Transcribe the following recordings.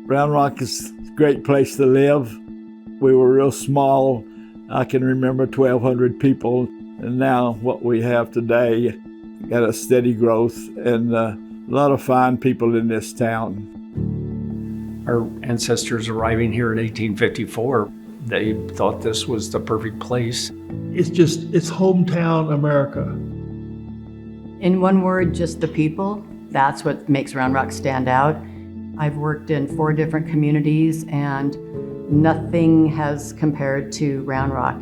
Round Rock is a great place to live. We were real small. I can remember 1,200 people, and now what we have today, got a steady growth and a lot of fine people in this town. Our ancestors arriving here in 1854, they thought this was the perfect place. It's hometown America. In one word, just the people. That's what makes Round Rock stand out. I've worked in 4 different communities and nothing has compared to Round Rock.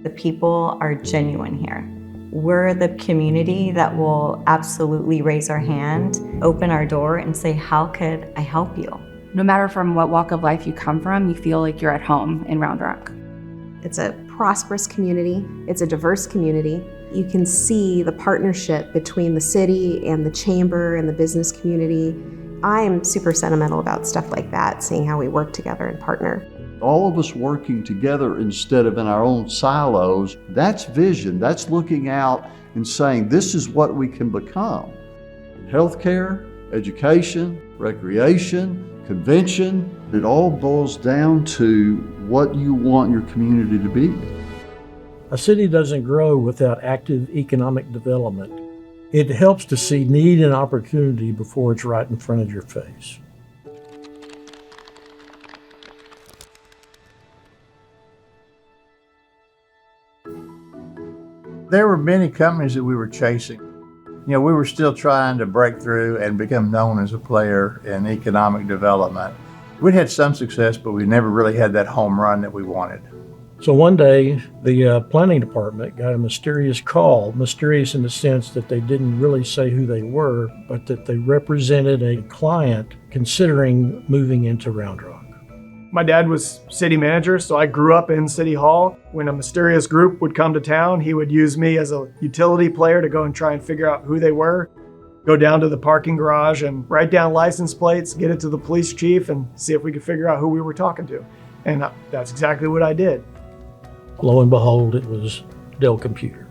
The people are genuine here. We're the community that will absolutely raise our hand, open our door, and say, how could I help you? No matter from what walk of life you come from, you feel like you're at home in Round Rock. It's a prosperous community. It's a diverse community. You can see the partnership between the city and the chamber and the business community. I am super sentimental about stuff like that, seeing how we work together and partner. All of us working together instead of in our own silos, that's vision. That's looking out and saying, this is what we can become. Healthcare, education, recreation, convention, it all boils down to what you want your community to be. A city doesn't grow without active economic development. It helps to see need and opportunity before it's right in front of your face. There were many companies that we were chasing. We were still trying to break through and become known as a player in economic development. We'd had some success, but we never really had that home run that we wanted. So one day, the planning department got a mysterious call, mysterious in the sense that they didn't really say who they were, but that they represented a client considering moving into Round Rock. My dad was city manager, so I grew up in City Hall. When a mysterious group would come to town, he would use me as a utility player to go and try and figure out who they were, go down to the parking garage and write down license plates, get it to the police chief, and see if we could figure out who we were talking to. And that's exactly what I did. Lo and behold, it was Dell Computer.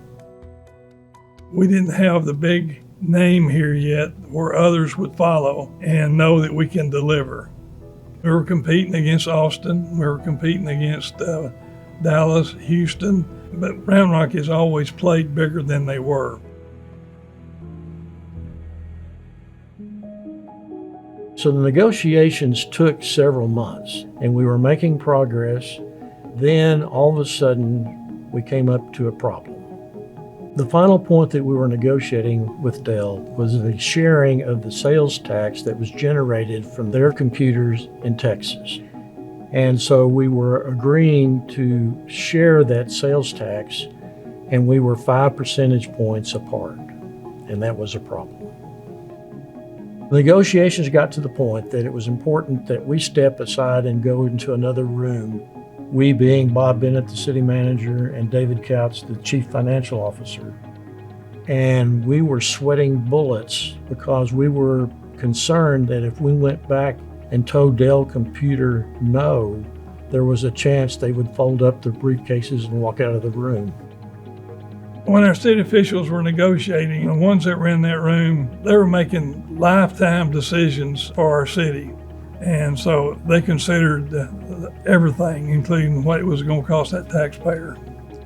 We didn't have the big name here yet where others would follow and know that we can deliver. We were competing against Austin, we were competing against Dallas, Houston, but Round Rock has always played bigger than they were. So the negotiations took several months and we were making progress. Then all of a sudden we came up to a problem. The final point that we were negotiating with Dell was the sharing of the sales tax that was generated from their computers in Texas. And so we were agreeing to share that sales tax, and we were 5 percentage points apart, and that was a problem. The negotiations got to the point that it was important that we step aside and go into another room, we being Bob Bennett, the city manager, and David Couch, the chief financial officer. And we were sweating bullets because we were concerned that if we went back and told Dell Computer no, there was a chance they would fold up their briefcases and walk out of the room. When our city officials were negotiating, the ones that were in that room, they were making lifetime decisions for our city. And so they considered everything, including what it was going to cost that taxpayer.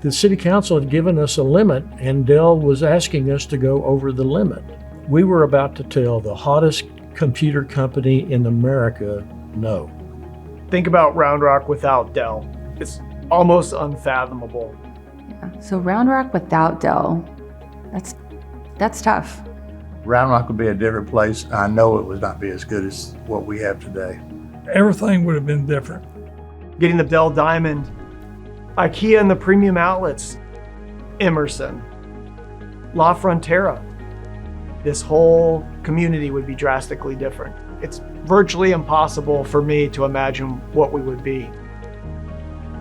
The city council had given us a limit, and Dell was asking us to go over the limit. We were about to tell the hottest computer company in America no. Think about Round Rock without Dell. It's almost unfathomable. Yeah. So Round Rock without Dell, that's tough. Round Rock would be a different place. I know it would not be as good as what we have today. Everything would have been different. Getting the Dell Diamond, Ikea and the premium outlets, Emerson, La Frontera. This whole community would be drastically different. It's virtually impossible for me to imagine what we would be.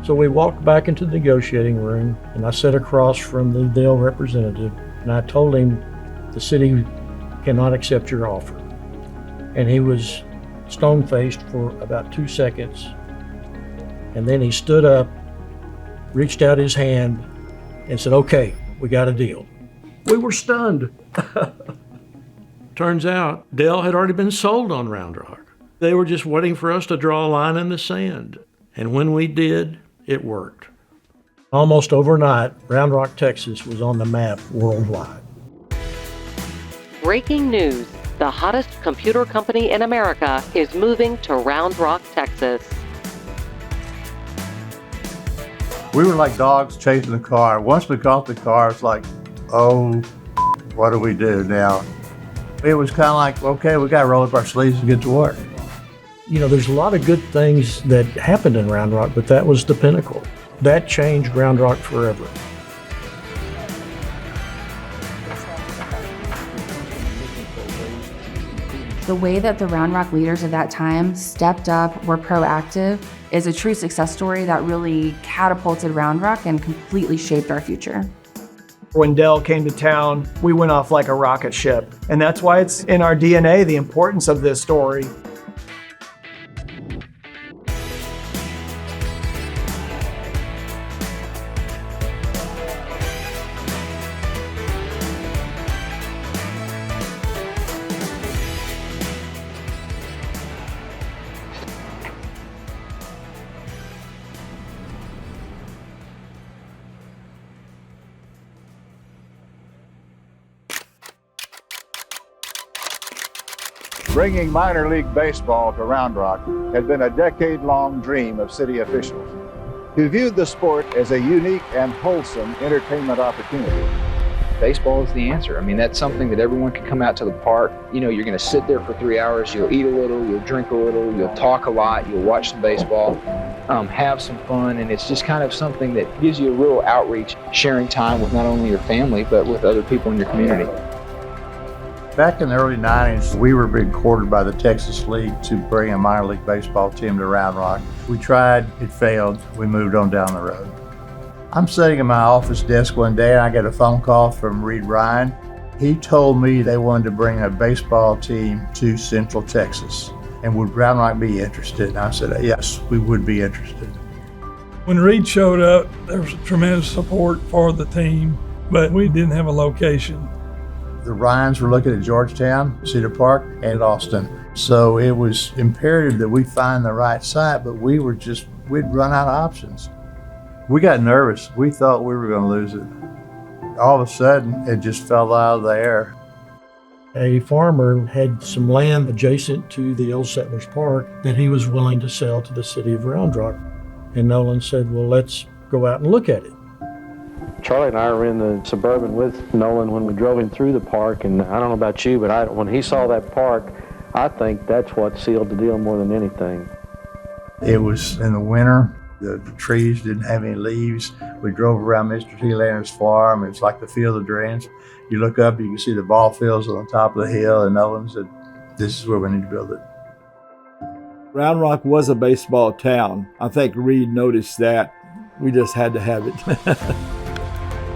So we walked back into the negotiating room, and I sat across from the Dell representative, and I told him the city cannot accept your offer. And he was stone-faced for about 2 seconds. And then he stood up, reached out his hand, and said, "Okay, we got a deal." We were stunned. Turns out Dell had already been sold on Round Rock. They were just waiting for us to draw a line in the sand. And when we did, it worked. Almost overnight, Round Rock, Texas was on the map worldwide. Breaking news. The hottest computer company in America is moving to Round Rock, Texas. We were like dogs chasing a car. Once we caught the car, it's like, oh, what do we do now? It was kind of like, okay, we got to roll up our sleeves and get to work. You know, there's a lot of good things that happened in Round Rock, but that was the pinnacle. That changed Round Rock forever. The way that the Round Rock leaders of that time stepped up, were proactive, is a true success story that really catapulted Round Rock and completely shaped our future. When Dell came to town, we went off like a rocket ship. And that's why it's in our DNA, the importance of this story. Bringing minor league baseball to Round Rock had been a decade-long dream of city officials, who viewed the sport as a unique and wholesome entertainment opportunity. Baseball is the answer. I mean, that's something that everyone can come out to the park. You know, you're going to sit there for 3 hours, you'll eat a little, you'll drink a little, you'll talk a lot, you'll watch some baseball, have some fun, and it's just kind of something that gives you a real outreach, sharing time with not only your family, but with other people in your community. Back in the early 90s, we were being courted by the Texas League to bring a minor league baseball team to Round Rock. We tried, it failed, we moved on down the road. I'm sitting at my office desk one day and I get a phone call from Reed Ryan. He told me they wanted to bring a baseball team to Central Texas. And would Round Rock be interested? And I said, yes, we would be interested. When Reed showed up, there was tremendous support for the team, but we didn't have a location. The Ryans were looking at Georgetown, Cedar Park, and Austin. So it was imperative that we find the right site, but we'd run out of options. We got nervous. We thought we were going to lose it. All of a sudden, it just fell out of the air. A farmer had some land adjacent to the old Settlers Park that he was willing to sell to the city of Round Rock. And Nolan said, well, let's go out and look at it. Charlie and I were in the Suburban with Nolan when we drove him through the park, and I don't know about you, but when he saw that park, I think that's what sealed the deal more than anything. It was in the winter. The trees didn't have any leaves. We drove around Mr. T. Lanner's farm. It's like the field of dreams. You look up, you can see the ball fields on the top of the hill, and Nolan said, this is where we need to build it. Round Rock was a baseball town. I think Reed noticed that. We just had to have it.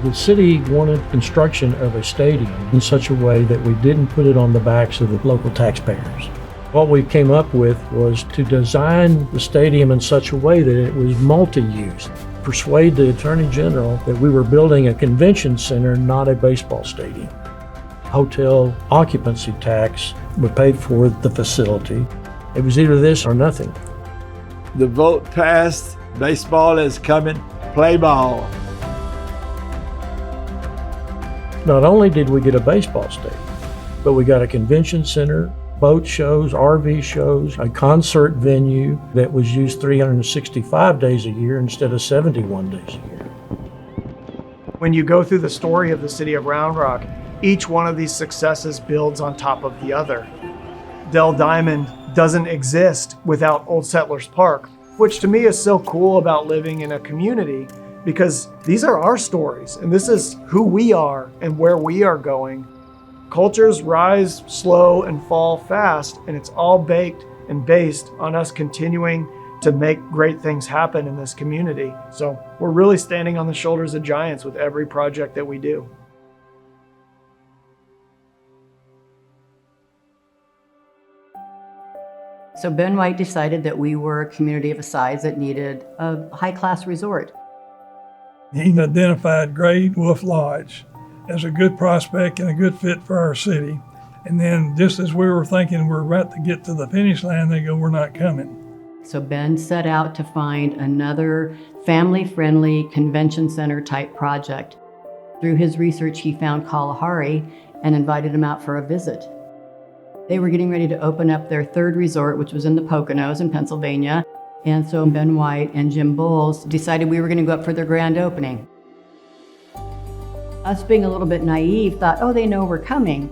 The city wanted construction of a stadium in such a way that we didn't put it on the backs of the local taxpayers. What we came up with was to design the stadium in such a way that it was multi-use. Persuade the Attorney General that we were building a convention center, not a baseball stadium. Hotel occupancy tax would pay for the facility. It was either this or nothing. The vote passed. Baseball is coming. Play ball. Not only did we get a baseball stadium, but we got a convention center, boat shows, RV shows, a concert venue that was used 365 days a year instead of 71 days a year. When you go through the story of the city of Round Rock, each one of these successes builds on top of the other. Dell Diamond doesn't exist without Old Settlers Park, which to me is so cool about living in a community, because these are our stories and this is who we are and where we are going. Cultures rise slow and fall fast, and it's all baked and based on us continuing to make great things happen in this community. So we're really standing on the shoulders of giants with every project that we do. So Ben White decided that we were a community of a size that needed a high-class resort. He identified Gray Wolf Lodge as a good prospect and a good fit for our city. And then just as we were thinking we're about to get to the finish line, they go, we're not coming. So Ben set out to find another family-friendly convention center type project. Through his research, he found Kalahari and invited him out for a visit. They were getting ready to open up their third resort, which was in the Poconos in Pennsylvania. And so Ben White and Jim Bowles decided we were going to go up for their grand opening. Us being a little bit naive thought, oh, they know we're coming.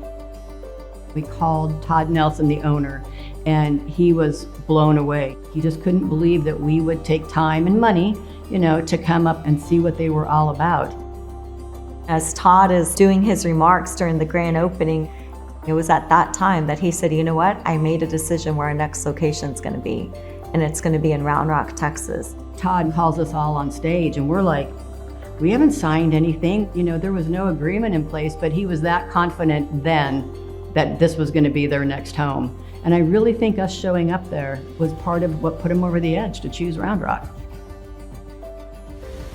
We called Todd Nelson, the owner, and he was blown away. He just couldn't believe that we would take time and money, to come up and see what they were all about. As Todd is doing his remarks during the grand opening, it was at that time that he said, you know what, I made a decision where our next location is going to be, and it's going to be in Round Rock, Texas. Todd calls us all on stage, and we're like, we haven't signed anything. There was no agreement in place, but he was that confident then that this was going to be their next home. And I really think us showing up there was part of what put him over the edge to choose Round Rock.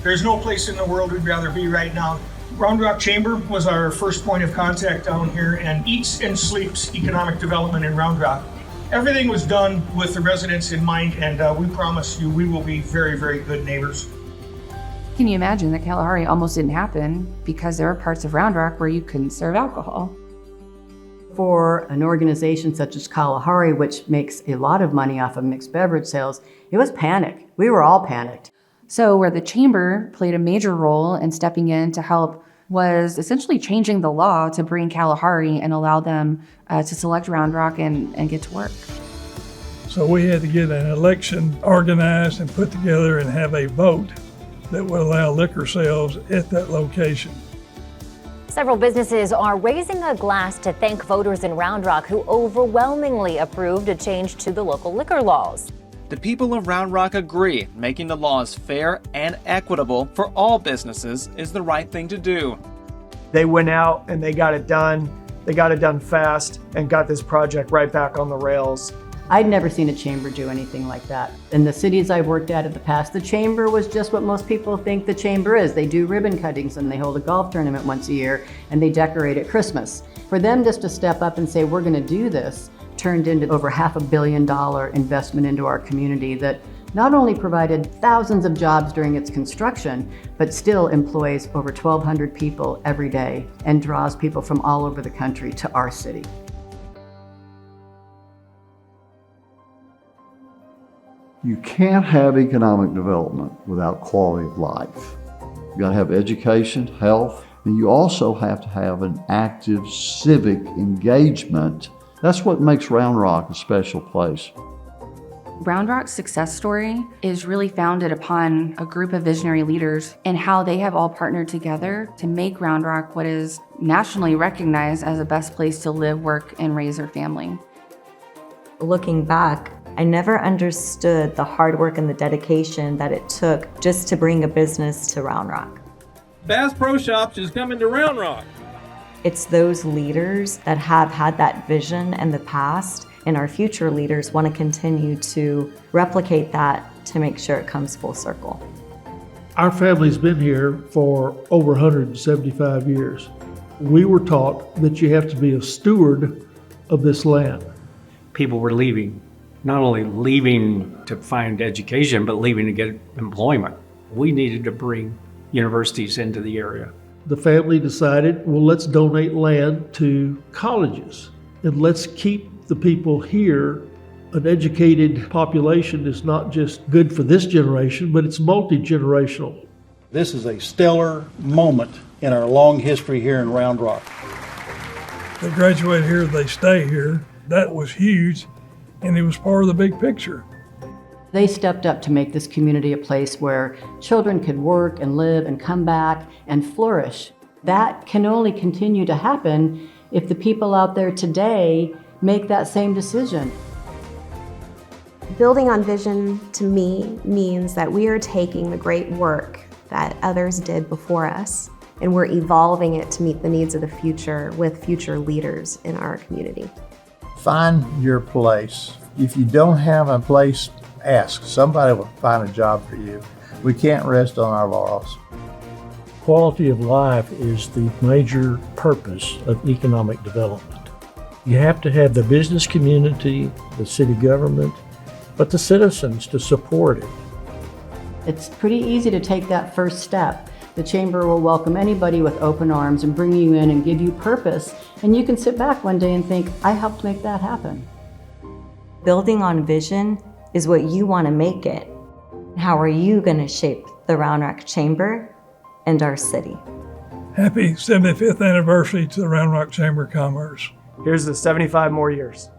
There's no place in the world we'd rather be right now. Round Rock Chamber was our first point of contact down here and eats and sleeps economic development in Round Rock. Everything was done with the residents in mind, and we promise you we will be very, very good neighbors. Can you imagine that Kalahari almost didn't happen because there are parts of Round Rock where you couldn't serve alcohol? For an organization such as Kalahari, which makes a lot of money off of mixed beverage sales, it was panic. We were all panicked. So where the chamber played a major role in stepping in to help was essentially changing the law to bring Kalahari and allow them to select Round Rock and get to work. So we had to get an election organized and put together and have a vote that would allow liquor sales at that location. Several businesses are raising a glass to thank voters in Round Rock who overwhelmingly approved a change to the local liquor laws. The people of Round Rock agree making the laws fair and equitable for all businesses is the right thing to do. They went out and they got it done. They got it done fast and got this project right back on the rails. I'd never seen a chamber do anything like that. In the cities I've worked at in the past, the chamber was just what most people think the chamber is. They do ribbon cuttings and they hold a golf tournament once a year and they decorate at Christmas. For them just to step up and say, we're gonna do this, turned into over $500 million investment into our community that not only provided thousands of jobs during its construction, but still employs over 1,200 people every day and draws people from all over the country to our city. You can't have economic development without quality of life. You gotta have education, health, and you also have to have an active civic engagement. That's what makes Round Rock a special place. Round Rock's success story is really founded upon a group of visionary leaders and how they have all partnered together to make Round Rock what is nationally recognized as the best place to live, work, and raise their family. Looking back, I never understood the hard work and the dedication that it took just to bring a business to Round Rock. Bass Pro Shops is coming to Round Rock. It's those leaders that have had that vision in the past, and our future leaders want to continue to replicate that to make sure it comes full circle. Our family's been here for over 175 years. We were taught that you have to be a steward of this land. People were leaving, not only leaving to find education, but leaving to get employment. We needed to bring universities into the area. The family decided, well, let's donate land to colleges and let's keep the people here. An educated population is not just good for this generation, but it's multi-generational. This is a stellar moment in our long history here in Round Rock. They graduate here, they stay here. That was huge, and it was part of the big picture. They stepped up to make this community a place where children could work and live and come back and flourish. That can only continue to happen if the people out there today make that same decision. Building on vision, to me, means that we are taking the great work that others did before us, and we're evolving it to meet the needs of the future with future leaders in our community. Find your place. If you don't have a place, ask. Somebody will find a job for you. We can't rest on our laurels. Quality of life is the major purpose of economic development. You have to have the business community, the city government, but the citizens to support it. It's pretty easy to take that first step. The Chamber will welcome anybody with open arms and bring you in and give you purpose, and you can sit back one day and think, I helped make that happen. Building on vision is what you want to make it. How are you going to shape the Round Rock Chamber and our city? Happy 75th anniversary to the Round Rock Chamber of Commerce. Here's the 75 more years.